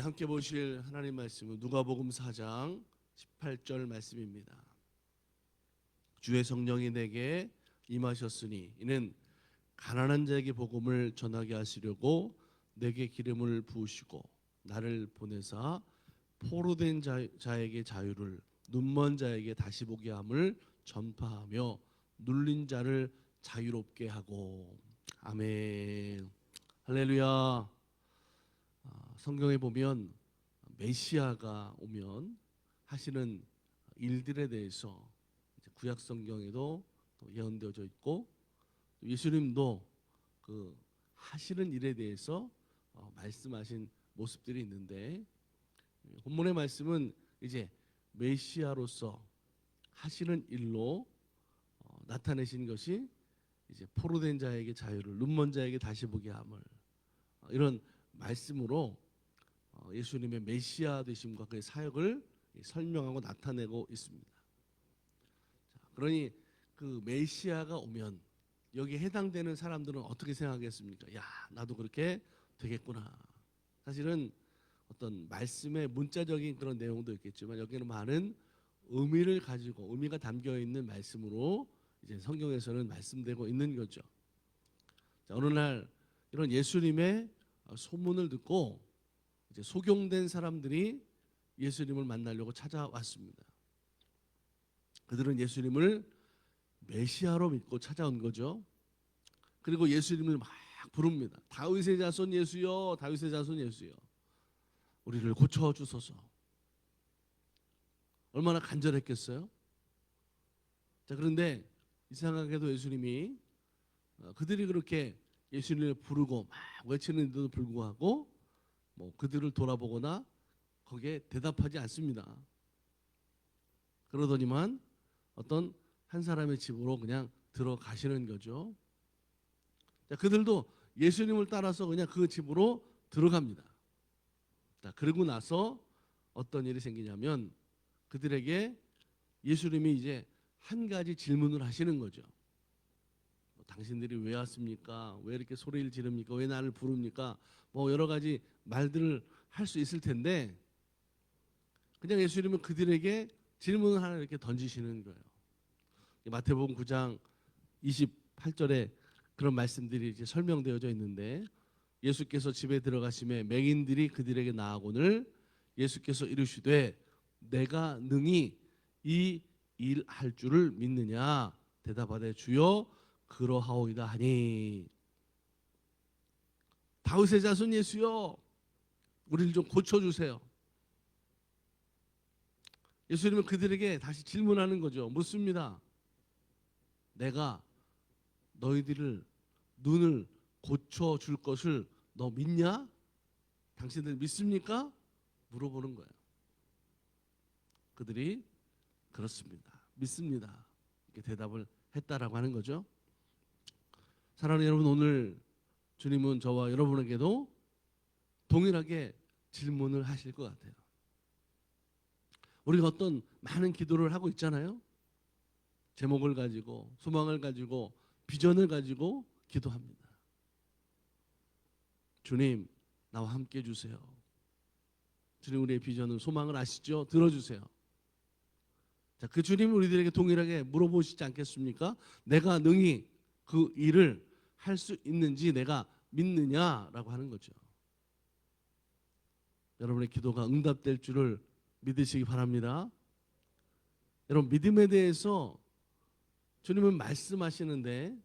함께 보실 하나님 말씀은 누가복음 4장 18절 말씀입니다. 주의 성령이 내게 임하셨으니 이는 가난한 자에게 복음을 전하게 하시려고 내게 기름을 부으시고 나를 보내사 포로된 자에게 자유를 눈먼 자에게 다시 보게 함을 전파하며 눌린 자를 자유롭게 하고. 아멘. 할렐루야. 성경에 보면 메시아가 오면 하시는 일들에 대해서 구약 성경에도 예언되어져 있고 예수님도 그 하시는 일에 대해서 말씀하신 모습들이 있는데, 본문의 말씀은 이제 메시아로서 하시는 일로 나타내신 것이 이제 포로된 자에게 자유를 눈먼 자에게 다시 보게 함을, 이런 말씀으로 예수님의 메시아 되심과 그의 사역을 설명하고 나타내고 있습니다. 그러니 그 메시아가 오면 여기에 해당되는 사람들은 어떻게 생각하겠습니까? 야, 나도 그렇게 되겠구나. 사실은 어떤 말씀의 문자적인 그런 내용도 있겠지만 여기는 많은 의미를 가지고 의미가 담겨 있는 말씀으로 이제 성경에서는 말씀되고 있는 거죠. 자, 어느 날 이런 예수님의 소문을 듣고 이제 소경된 사람들이 예수님을 만나려고 찾아왔습니다. 그들은 예수님을 메시아로 믿고 찾아온 거죠. 그리고 예수님을 막 부릅니다. 다윗의 자손 예수여, 다윗의 자손 예수여, 우리를 고쳐주소서. 얼마나 간절했겠어요? 자, 그런데 이상하게도 예수님이 그들이 그렇게 예수님을 부르고 막 외치는데도 불구하고 그들을 돌아보거나 거기에 대답하지 않습니다. 그러더니만 어떤 한 사람의 집으로 그냥 들어가시는 거죠. 자, 그들도 예수님을 따라서 그냥 그 집으로 들어갑니다. 자, 그러고 나서 어떤 일이 생기냐면 그들에게 예수님이 이제 한 가지 질문을 하시는 거죠. 당신들이 왜 왔습니까? 왜 이렇게 소리를 지릅니까? 왜 나를 부릅니까? 여러 가지 말들을 할 수 있을 텐데 그냥 예수님은 그들에게 질문을 하나 이렇게 던지시는 거예요. 마태복음 9장 28절에 그런 말씀들이 이제 설명되어져 있는데, 예수께서 집에 들어가심에 맹인들이 그들에게 나아오거늘 예수께서 이르시되 내가 능히 이 일 할 줄을 믿느냐? 대답하되 주여 그러하오이다 하니. 다윗의 자손 예수여, 우리를 좀 고쳐주세요. 예수님은 그들에게 다시 질문하는 거죠. 묻습니다. 내가 너희들을 눈을 고쳐줄 것을 너 믿냐? 당신들 믿습니까? 물어보는 거예요. 그들이 그렇습니다, 믿습니다, 이렇게 대답을 했다라고 하는 거죠. 사랑하는 여러분, 오늘 주님은 저와 여러분에게도 동일하게 질문을 하실 것 같아요. 우리가 어떤 많은 기도를 하고 있잖아요. 제목을 가지고, 소망을 가지고, 비전을 가지고 기도합니다. 주님, 나와 함께 해주세요. 주님, 우리의 비전은, 소망을 아시죠? 들어주세요. 자, 그 주님이 우리들에게 동일하게 물어보시지 않겠습니까? 내가 능히 그 일을 할 수 있는지 내가 믿느냐라고 하는 거죠. 여러분의 기도가 응답될 줄을 믿으시기 바랍니다. 여러분, 믿음에 대해서 주님은 말씀하시는데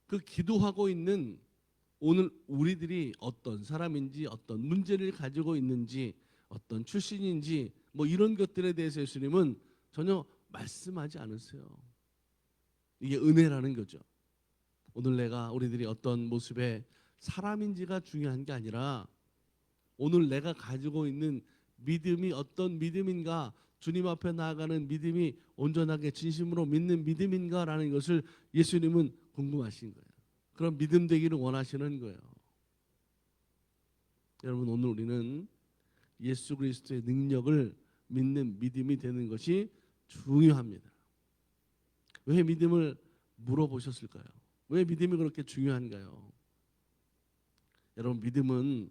그 기도하고 있는 오늘 우리들이 어떤 사람인지, 어떤 문제를 가지고 있는지, 어떤 출신인지 이런 것들에 대해서 예수님은 전혀 말씀하지 않으세요. 이게 은혜라는 거죠. 오늘 우리들이 어떤 모습의 사람인지가 중요한 게 아니라 오늘 내가 가지고 있는 믿음이 어떤 믿음인가, 주님 앞에 나아가는 믿음이 온전하게 진심으로 믿는 믿음인가라는 것을 예수님은 궁금하신 거예요. 그런 믿음 되기를 원하시는 거예요. 여러분, 오늘 우리는 예수 그리스도의 능력을 믿는 믿음이 되는 것이 중요합니다. 왜 믿음을 물어보셨을까요? 왜 믿음이 그렇게 중요한가요? 여러분, 믿음은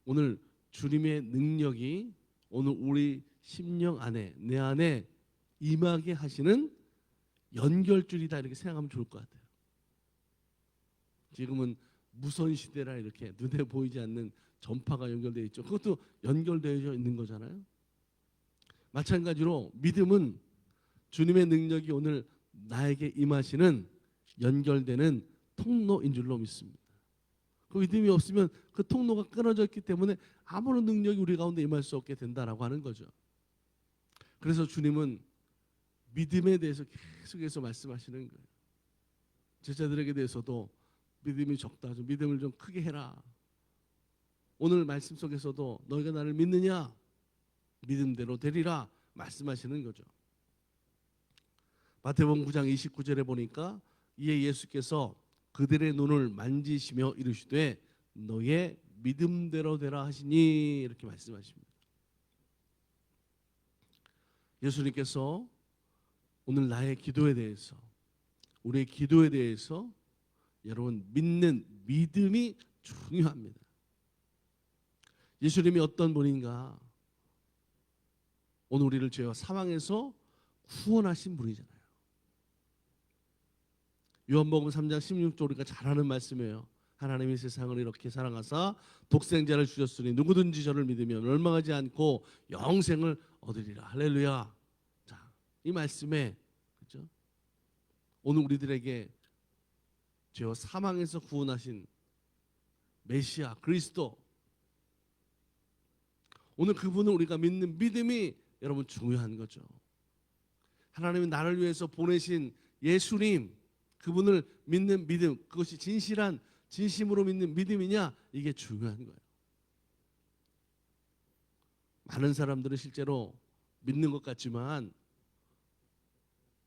오늘 주님의 능력이 오늘 우리 심령 안에, 내 안에 임하게 하시는 연결줄이다, 이렇게 생각하면 좋을 것 같아요. 지금은 무선 시대라 이렇게 눈에 보이지 않는 전파가 연결되어 있죠. 그것도 연결되어 있는 거잖아요. 마찬가지로 믿음은 주님의 능력이 오늘 나에게 임하시는 연결되는 통로인 줄로 믿습니다. 그 믿음이 없으면 그 통로가 끊어져 있기 때문에 아무런 능력이 우리 가운데 임할 수 없게 된다라고 하는 거죠. 그래서 주님은 믿음에 대해서 계속해서 말씀하시는 거예요. 제자들에게 대해서도 믿음이 적다, 좀 믿음을 좀 크게 해라. 오늘 말씀 속에서도 너희가 나를 믿느냐? 믿음대로 되리라 말씀하시는 거죠. 마태복음 9장 29절에 보니까 이에 예수께서 그들의 눈을 만지시며 이르시되 너의 믿음대로 되라 하시니, 이렇게 말씀하십니다. 예수님께서 오늘 나의 기도에 대해서, 우리의 기도에 대해서 여러분 믿는 믿음이 중요합니다. 예수님이 어떤 분인가? 오늘 우리를 죄와 사망에서 구원하신 분이잖아요. 요한복음 3장 16절 우리가 잘 아는 말씀이에요. 하나님이 세상을 이렇게 사랑하사 독생자를 주셨으니 누구든지 저를 믿으면 멸망하지 않고 영생을 얻으리라. 할렐루야. 자, 이 말씀에 그렇죠? 오늘 우리들에게 죄와 사망에서 구원하신 메시아 그리스도, 오늘 그분을 우리가 믿는 믿음이 여러분 중요한 거죠. 하나님이 나를 위해서 보내신 예수님, 그분을 믿는 믿음, 그것이 진심으로 믿는 믿음이냐, 이게 중요한 거예요. 많은 사람들은 실제로 믿는 것 같지만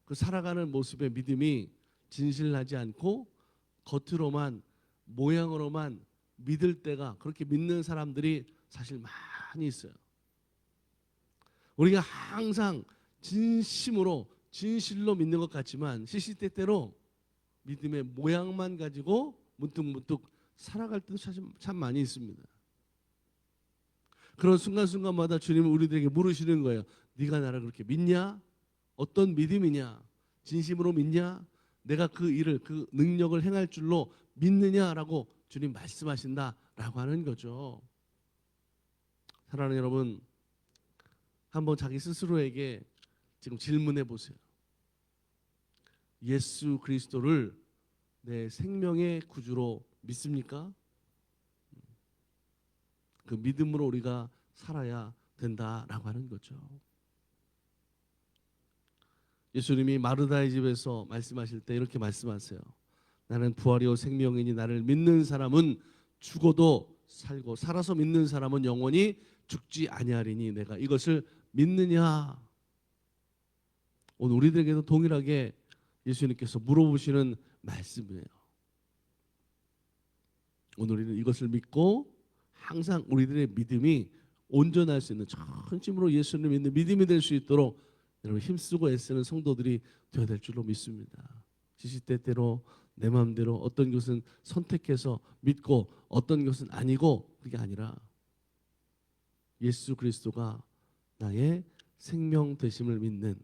그 살아가는 모습의 믿음이 진실하지 않고 겉으로만, 모양으로만 믿을 때가, 그렇게 믿는 사람들이 사실 많이 있어요. 우리가 항상 진실로 믿는 것 같지만 시시때때로 믿음의 모양만 가지고 문득문득 살아갈 때도 참 많이 있습니다. 그런 순간순간마다 주님은 우리들에게 물으시는 거예요. 네가 나를 그렇게 믿냐? 어떤 믿음이냐? 진심으로 믿냐? 내가 그 일을, 그 능력을 행할 줄로 믿느냐라고 주님 말씀하신다라고 하는 거죠. 사랑하는 여러분, 한번 자기 스스로에게 지금 질문해 보세요. 예수 그리스도를 내 생명의 구주로 믿습니까? 그 믿음으로 우리가 살아야 된다라고 하는 거죠. 예수님이 마르다의 집에서 말씀하실 때 이렇게 말씀하세요. 나는 부활이요 생명이니 나를 믿는 사람은 죽어도 살고 살아서 믿는 사람은 영원히 죽지 아니하리니 내가 이것을 믿느냐? 오늘 우리들에게도 동일하게 예수님께서 물어보시는 말씀이에요. 오늘 우리는 이것을 믿고 항상 우리들의 믿음이 온전할 수 있는, 전심으로 예수님을 믿는 믿음이 될 수 있도록 여러분 힘쓰고 애쓰는 성도들이 되어야 될 줄로 믿습니다. 시시때때로 내 마음대로 어떤 것은 선택해서 믿고 어떤 것은 아니고, 그게 아니라 예수 그리스도가 나의 생명 되심을 믿는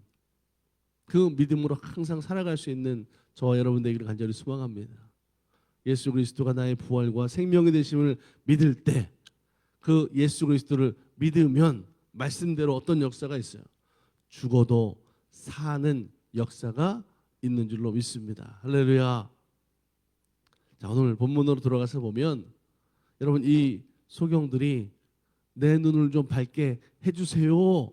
그 믿음으로 항상 살아갈 수 있는 저와 여러분 되기를 간절히 소망합니다. 예수 그리스도가 나의 부활과 생명이 되심을 믿을 때, 그 예수 그리스도를 믿으면 말씀대로 어떤 역사가 있어요? 죽어도 사는 역사가 있는 줄로 믿습니다. 할렐루야. 자, 오늘 본문으로 들어가서 보면 여러분, 이 소경들이 내 눈을 좀 밝게 해주세요.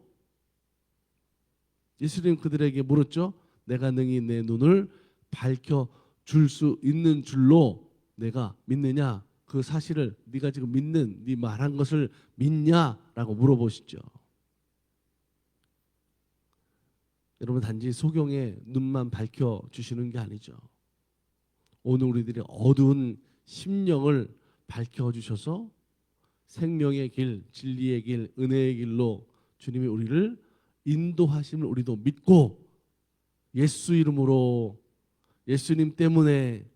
예수님 그들에게 물었죠. 내가 능히 내 눈을 밝혀줄 수 있는 줄로 내가 믿느냐? 그 사실을 네가 지금 믿는, 네 말한 것을 믿냐라고 물어보시죠. 여러분, 단지 소경의 눈만 밝혀주시는 게 아니죠. 오늘 우리들의 어두운 심령을 밝혀주셔서 생명의 길, 진리의 길, 은혜의 길로 주님이 우리를 인도하심을 우리도 믿고 예수 이름으로, 예수님 때문에,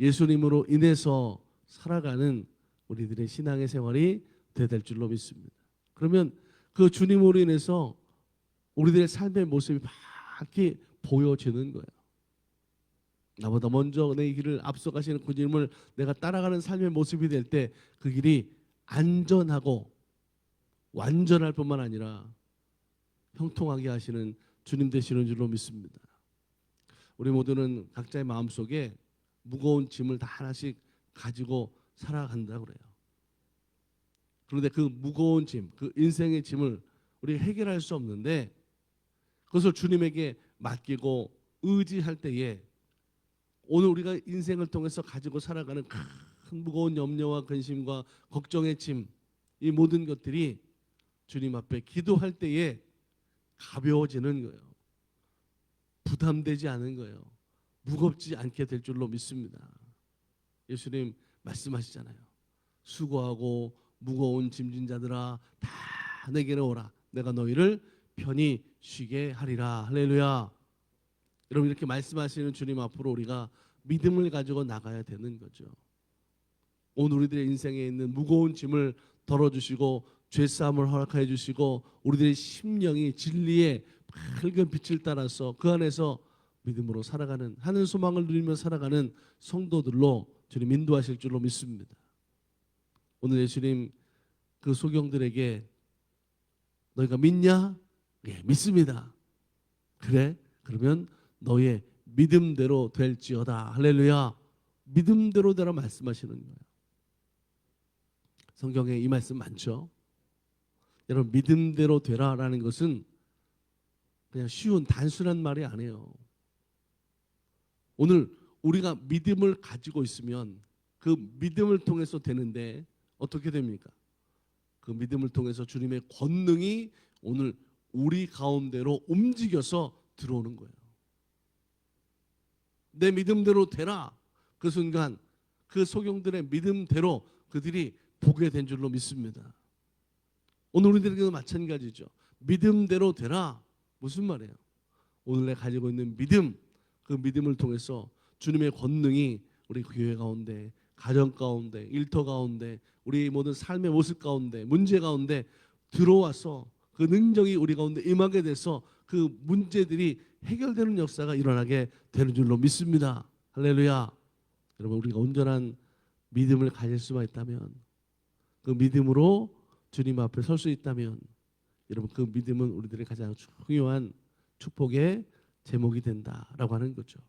예수님으로 인해서 살아가는 우리들의 신앙의 생활이 될 줄로 믿습니다. 그러면 그 주님으로 인해서 우리들의 삶의 모습이 밝게 보여지는 거예요. 나보다 먼저 내 길을 앞서가시는 그 주님을 내가 따라가는 삶의 모습이 될 때 그 길이 안전하고 완전할 뿐만 아니라 형통하게 하시는 주님 되시는 줄로 믿습니다. 우리 모두는 각자의 마음속에 무거운 짐을 다 하나씩 가지고 살아간다고 그래요. 그런데 그 무거운 짐, 그 인생의 짐을 우리 해결할 수 없는데 그것을 주님에게 맡기고 의지할 때에 오늘 우리가 인생을 통해서 가지고 살아가는 큰 무거운 염려와 근심과 걱정의 짐, 이 모든 것들이 주님 앞에 기도할 때에 가벼워지는 거예요. 부담되지 않은 거예요. 무겁지 않게 될 줄로 믿습니다. 예수님 말씀하시잖아요. 수고하고 무거운 짐진 자들아 다 내게로 오라. 내가 너희를 편히 쉬게 하리라. 할렐루야. 여러분 이렇게 말씀하시는 주님 앞으로 우리가 믿음을 가지고 나가야 되는 거죠. 오늘 우리들의 인생에 있는 무거운 짐을 덜어주시고 죄사함을 허락해 주시고 우리들의 심령이 진리의 밝은 빛을 따라서 그 안에서 믿음으로 살아가는 하늘 소망을 누리며 살아가는 성도들로 주님 인도하실 줄로 믿습니다. 오늘 예수님 그 소경들에게 너희가 믿냐? 예, 믿습니다. 그래? 그러면 너의 믿음대로 될지어다. 할렐루야. 믿음대로 되라 말씀하시는 거예요. 성경에 이 말씀 많죠. 여러분 믿음대로 되라라는 것은 그냥 쉬운 단순한 말이 아니에요. 오늘 우리가 믿음을 가지고 있으면 그 믿음을 통해서 되는데 어떻게 됩니까? 그 믿음을 통해서 주님의 권능이 오늘 우리 가운데로 움직여서 들어오는 거예요. 내 믿음대로 되라. 그 순간 그 소경들의 믿음대로 그들이 보게 된 줄로 믿습니다. 오늘 우리들에게도 마찬가지죠. 믿음대로 되라. 무슨 말이에요? 오늘 내가 가지고 있는 믿음, 그 믿음을 통해서 주님의 권능이 우리 교회 가운데, 가정 가운데, 일터 가운데, 우리 모든 삶의 모습 가운데, 문제 가운데 들어와서 그 능력이 우리 가운데 임하게 돼서 그 문제들이 해결되는 역사가 일어나게 되는 줄로 믿습니다. 할렐루야. 여러분 우리가 온전한 믿음을 가질 수만 있다면, 그 믿음으로 주님 앞에 설 수 있다면, 여러분 그 믿음은 우리들의 가장 중요한 축복의 제목이 된다라고 하는 거죠.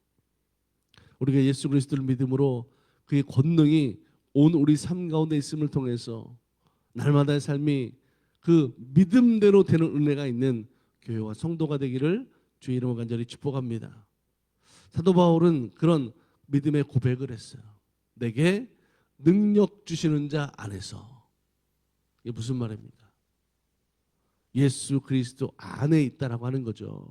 우리가 예수 그리스도를 믿음으로 그의 권능이 온 우리 삶 가운데 있음을 통해서 날마다의 삶이 그 믿음대로 되는 은혜가 있는 교회와 성도가 되기를 주의 이름으로 간절히 축복합니다. 사도 바울은 그런 믿음의 고백을 했어요. 내게 능력 주시는 자 안에서. 이게 무슨 말입니까? 예수 그리스도 안에 있다라고 하는 거죠.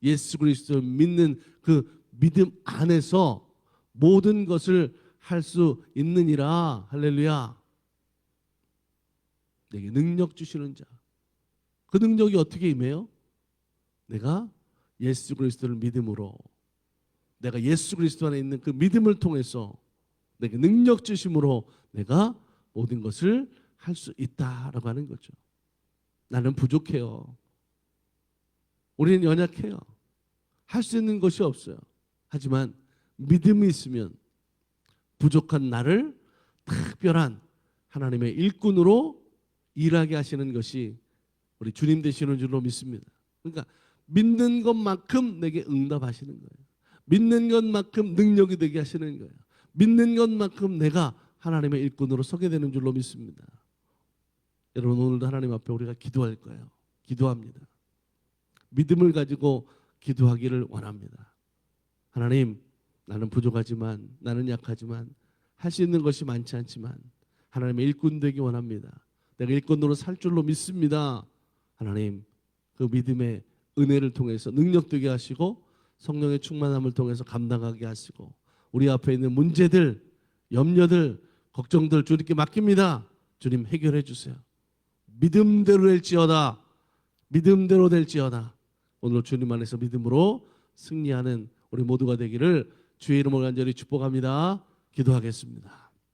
예수 그리스도를 믿는 그 믿음 안에서 모든 것을 할 수 있느니라. 할렐루야. 내게 능력 주시는 자. 그 능력이 어떻게 임해요? 내가 예수 그리스도를 믿음으로, 내가 예수 그리스도 안에 있는 그 믿음을 통해서 내게 능력 주심으로 내가 모든 것을 할 수 있다라고 하는 거죠. 나는 부족해요. 우리는 연약해요. 할 수 있는 것이 없어요. 하지만 믿음이 있으면 부족한 나를 특별한 하나님의 일꾼으로 일하게 하시는 것이 우리 주님 되시는 줄로 믿습니다. 그러니까 믿는 것만큼 내게 응답하시는 거예요. 믿는 것만큼 능력이 되게 하시는 거예요. 믿는 것만큼 내가 하나님의 일꾼으로 서게 되는 줄로 믿습니다. 여러분 오늘도 하나님 앞에 우리가 기도할 거예요. 기도합니다. 믿음을 가지고 기도하기를 원합니다. 하나님, 나는 부족하지만, 나는 약하지만, 할 수 있는 것이 많지 않지만 하나님의 일꾼 되기 원합니다. 내가 일꾼으로 살 줄로 믿습니다. 하나님, 그 믿음의 은혜를 통해서 능력 되게 하시고 성령의 충만함을 통해서 감당하게 하시고 우리 앞에 있는 문제들, 염려들, 걱정들 주님께 맡깁니다. 주님 해결해 주세요. 믿음대로 될지어다. 믿음대로 될지어다. 오늘 주님 안에서 믿음으로 승리하는 우리 모두가 되기를 주의 이름으로 간절히 축복합니다. 기도하겠습니다.